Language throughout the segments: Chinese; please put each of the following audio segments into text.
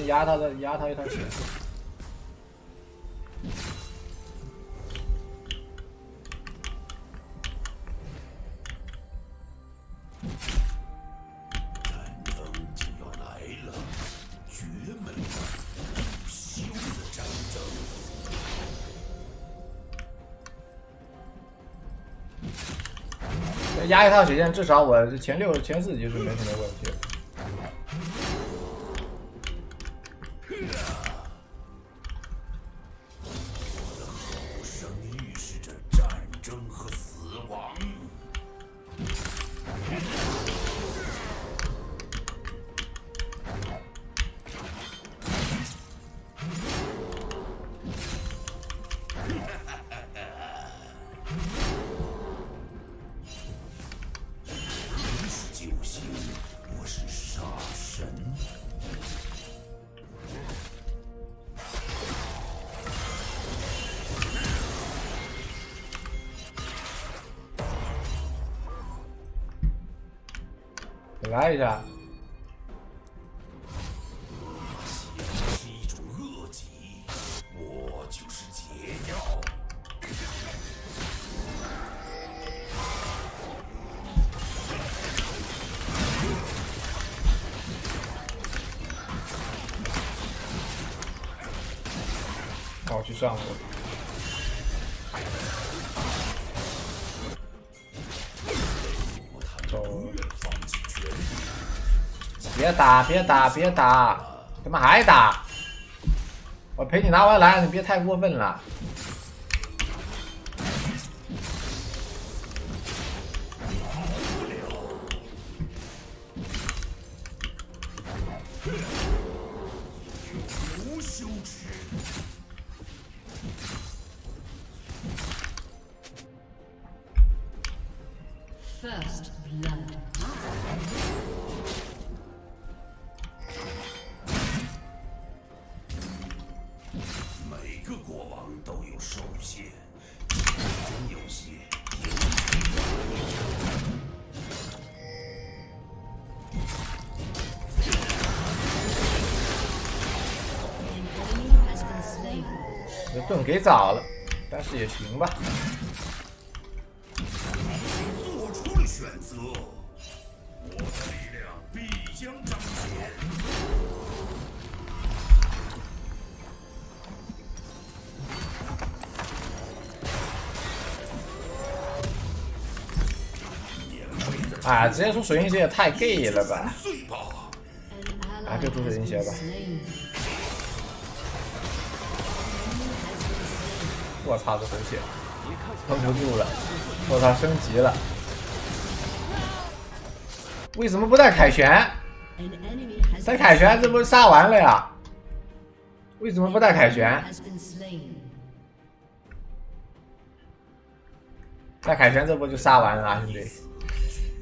能压他一条血。战争就要来了，绝美的、不休的战争。压一套血线，至少我前4局是没什么问题。我的吼声预示着战争和死亡。你是救星，我是杀神。来一下，血是一种恶疾，我就是解药。我去上路。走。别打！怎么还打？我陪你拿完蓝，你别太过分了。无休止。First blood. 每个国王都有受限，其中有些这盾给早了，但是也行吧。做出了选择，我的力量必将彰显。啊，直接出水晶鞋也太 gay 了吧！碎吧！啊，就出水晶鞋吧。我操，这红血撑不住了，我操，升级了。为什么不带凯旋？带凯旋这不杀完了呀？为什么不带凯旋？带凯旋这不就杀完了啊，兄弟？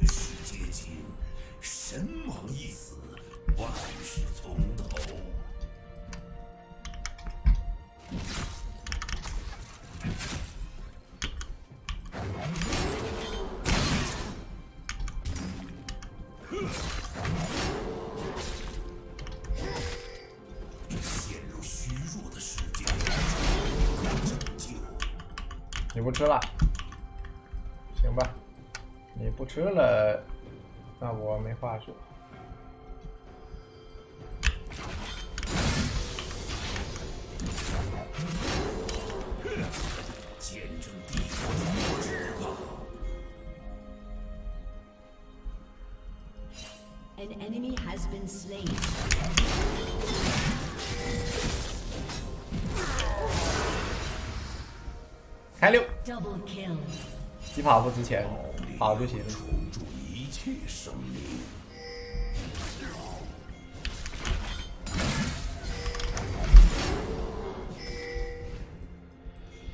世界尽，神王一死，万事从头。陷入虚弱的世界，不可拯救。你不吃了，行吧？你不吃了，那我没话说。见证帝国的末日吧！ An enemy has been slain. 开溜， Double kill. 你跑不值钱，跑就行。守住一切生命。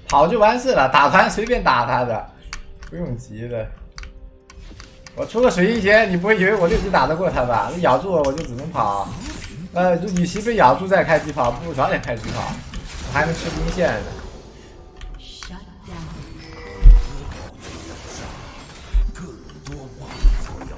跑就完事了，打团随便打他的，不用急的。我出个水晶鞋，你不会以为我6级打得过他吧？你咬住我，我就只能跑。与其被咬住再开机跑，不如早点开机跑，我还能吃兵线呢。 Shut down. 更多王座要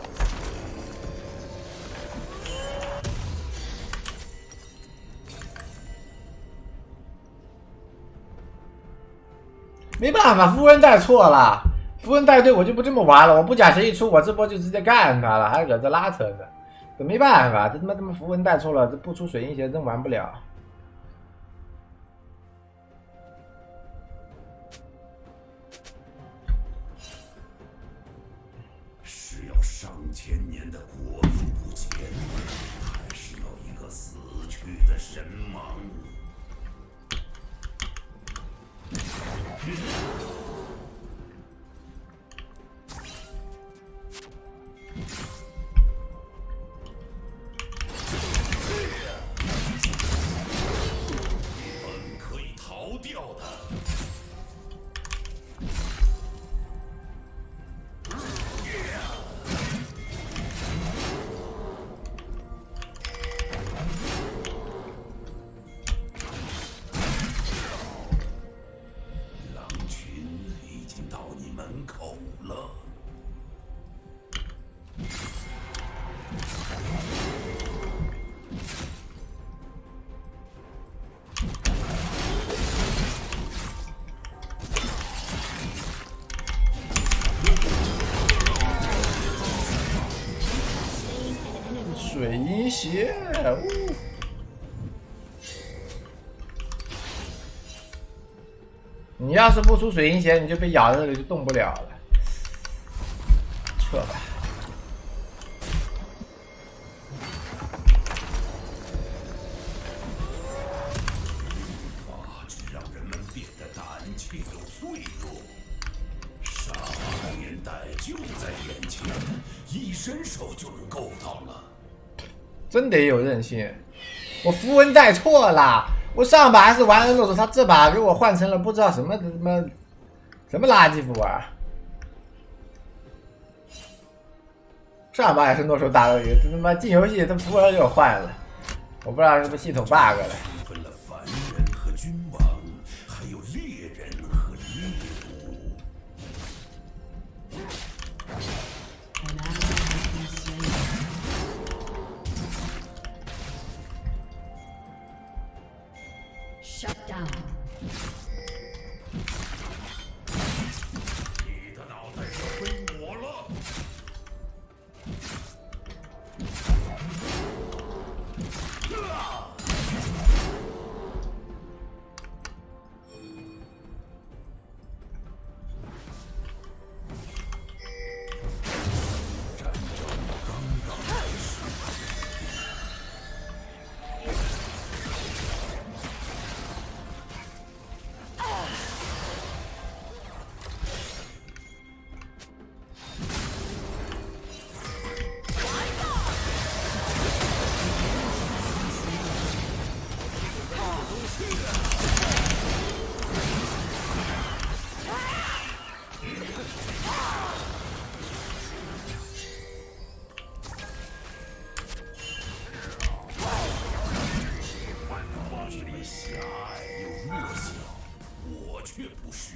没办法，符文带错了，符文带队我就不这么玩了，我不假谁一出，我这波就直接干他了，还惹这拉扯的，这没办法，这他妈符文带错了，这不出水银鞋真玩不了。是要上千年的国族不前，还是要一个死去的神芒？本可以逃掉的。狼群已经到你门口了。水银鞋，你要是不出水银鞋，你就被咬在这里就动不了了。撤吧。法只让人们变得胆怯又脆弱。杀戮年代就在眼前，一伸手就能够到了。真得有韧性。我符文带错了，我上把还是玩恩洛索，他这把给我换成了不知道什么垃圾符啊！上把也是诺手打鳄鱼，这他妈进游戏他符文给我换了，我不知道是不是系统 bug 了。分了凡人和君王，还有猎人和猎物。 An ally has been slain. Shut down. 你的脑袋要归我了。战争刚刚开始。 你们狭隘又弱小，我却不是。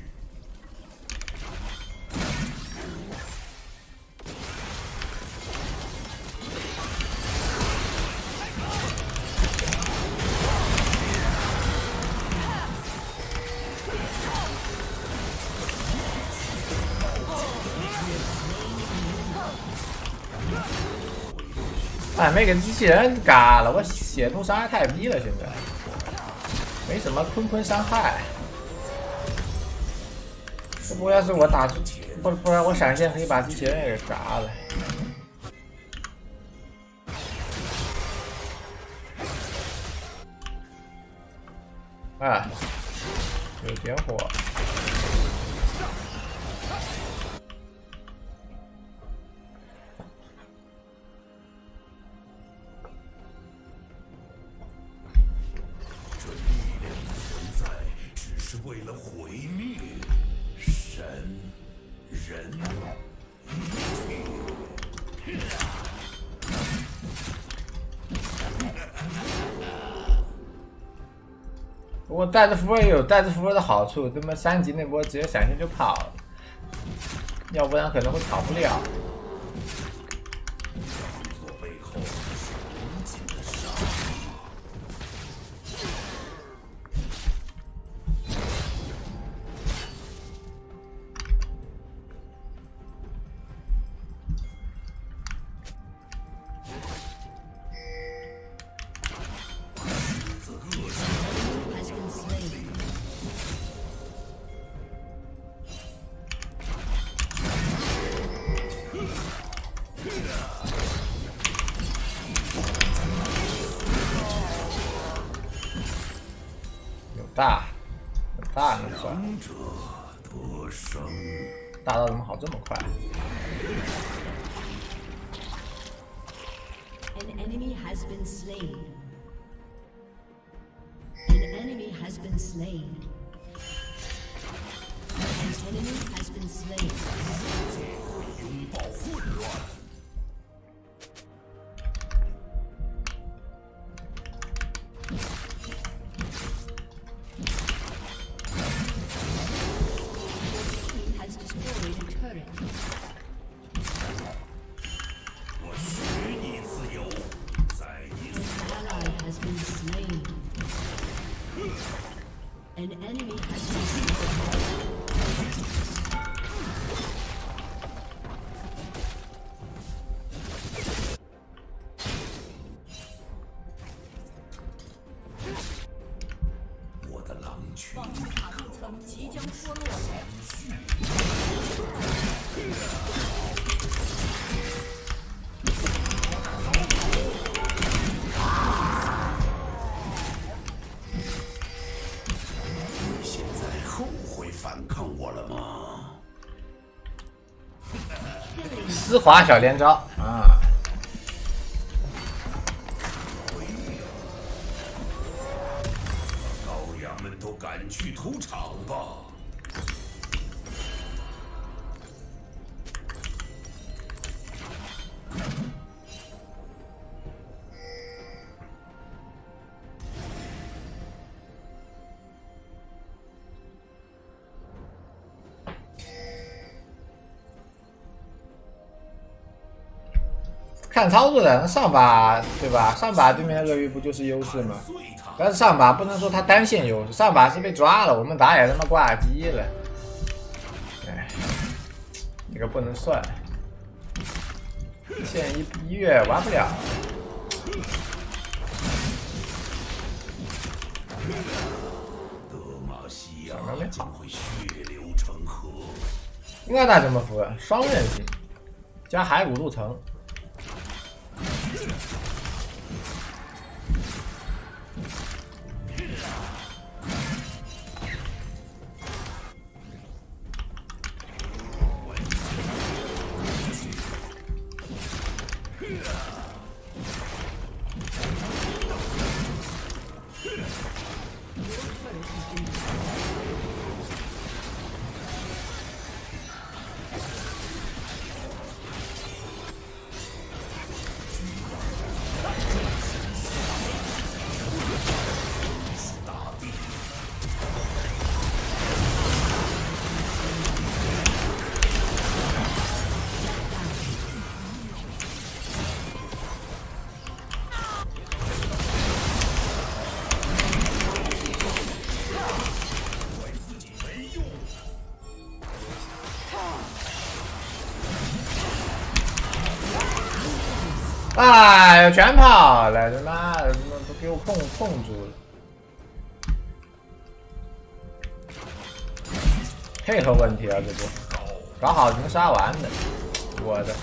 哎，没给机器人嘎了，我血痛伤害太低了，现在没什么坤伤害。这不要是我打，不然我闪现可以把机器人也给嘎了。啊，有点火。 这力量的存在，只是为了毁灭神、人、一切。不过带着符文有带着符文的好处，他妈3级那波直接闪现就跑了，要不然可能会跑不了。 做背后是无尽的杀戮。 An 大，很大那算，强者得生。大到怎么好这么快？ An enemy has been slain. An enemy has been slain. An enemy has been slain. 拥抱混乱。 He has destroyed a turret. 我许你自由，再一次 An ally has been slain. An enemy has been slain. 我的狼群。 塔楼层即将脱落。你现在后悔反抗我了吗？ 丝滑小连招啊！ 羔羊们都赶去屠场吧！看操作的上把对吧？上把对面鳄鱼不就是优势吗？碎他！但是上把不能说他单线优势，上把是被抓了，我们打野他妈挂机了，哎，这个不能算，现在一月玩不了。德玛西亚怎么没将会血流成河。应该打什么符？双刃型加骸骨镀层。哎呦，全跑了，他妈的，都给我控住了。配合问题啊，这不搞好能杀完的，我的。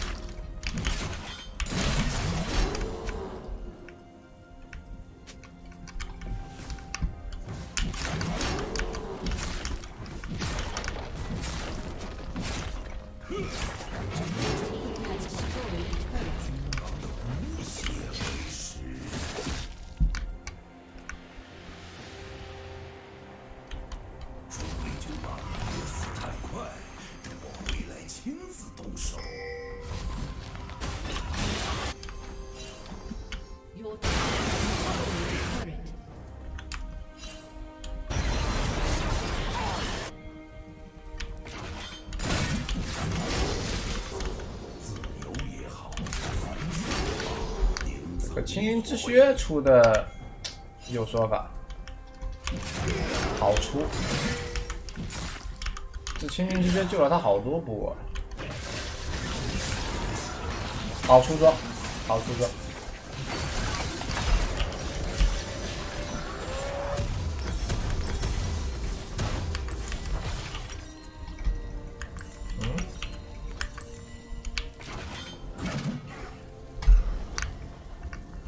亲自动手。 Your team has destroyed a turret. 自由也好，这个青云之靴出的有说法，好出。这青云之靴救了他好多波、啊，好出装，好出装。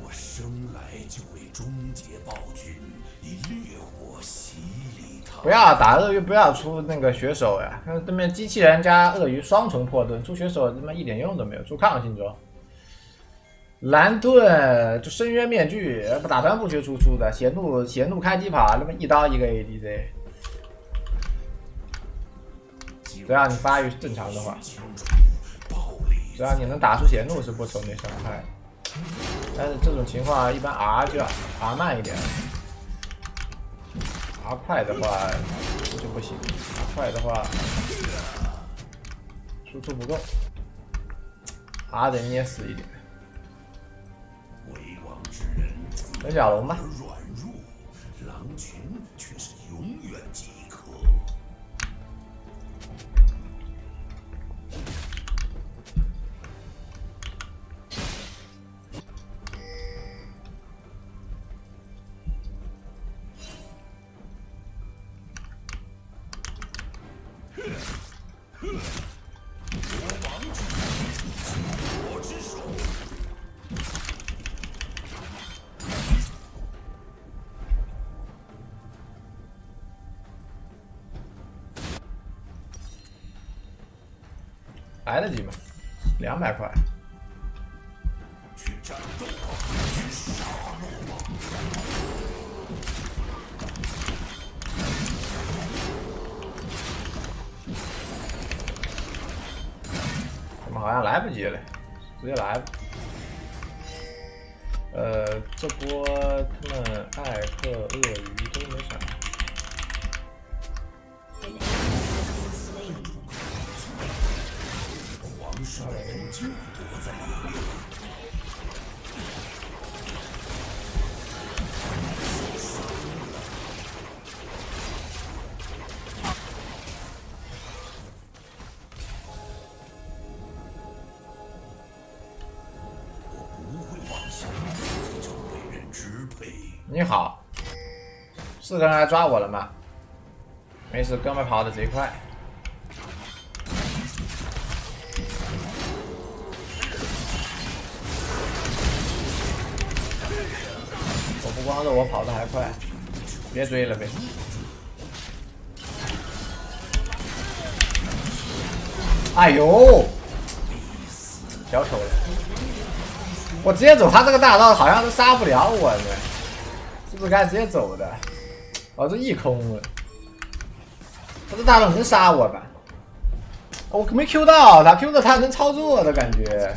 我生来就为终结暴君，以烈火袭不要打鳄鱼，不要出那个血手呀！看对面机器人加鳄鱼双重破盾，出血手他妈一点用都没有，出抗性装。蓝盾就深渊面具，打团不学出的，血怒开机跑，他妈一刀一个 ADC。只要你发育正常的话，只要你能打出血怒是不愁没伤害。但是这种情况一般 R 就要 R 慢一点。R 快的话就不行 ，R 快的话输出不够 ，R 得捏死一点。等小龙吧。软弱，狼群却是永远饥渴。来得及吗？200块。去战斗吧，去杀戮吧！我们好像来不及了，直接来吧。这波他们艾克、鳄鱼都没闪。皇上的人就躲在里面。我不会妄想自己就被人支配。你好，4个人来抓我了吗？没事，哥们跑的贼快。我不光是我跑的还快，别追了呗。哎呦，小丑了！我直接走他这个大招，好像都杀不了我呢，是不是该直接走的？哦，这一空了，他这大招能杀我吧？我没 Q 到他 ，Q 到他能操作的感觉。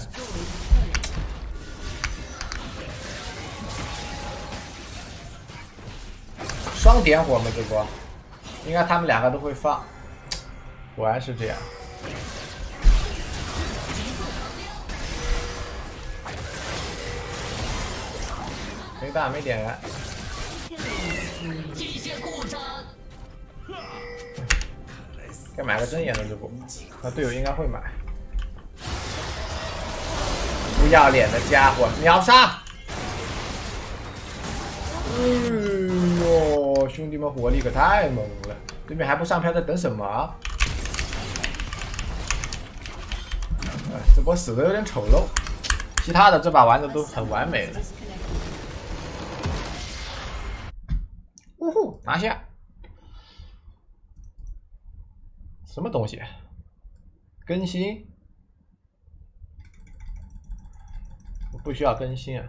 双点火吗？这波应该他们2个都会放，果然是这样。没大没点燃，该买个真眼的这波，他队友应该会买。不要脸的家伙，秒杀！哎呦，兄弟们火力可太猛了！对面还不上票，在等什么？这波死的有点丑陋，其他的这把玩的都很完美了。呜呼，拿下！什么东西？更新？我不需要更新啊。